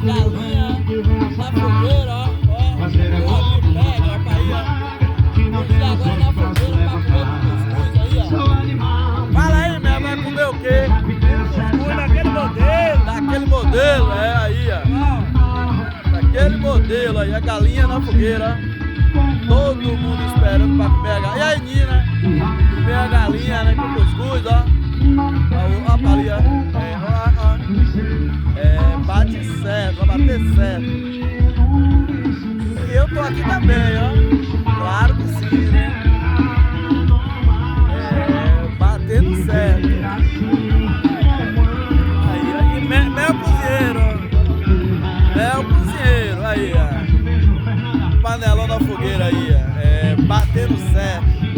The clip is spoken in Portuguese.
galinha na fogueira, ó. Ó, que pega, ó, aí, ó. Vamos agora na fogueira pra comer com cuscuz aí, ó. Fala aí, minha, vai comer o quê? Cuscuz daquele modelo. Daquele modelo, é aí, ó. Daquele modelo aí, a galinha na fogueira. Todo mundo esperando pra comer a galinha. E aí, Nina? Comer a galinha, né, com cuscuz, ó. Ó, ó, ali, ó. Bate certo, vai bater certo. E eu tô aqui também, ó. Claro que sim, né? Batendo certo. Aí, Mel Cozinheiro, ó. Mel Cozinheiro, aí, ó. Panelão na fogueira aí, ó. Batendo certo.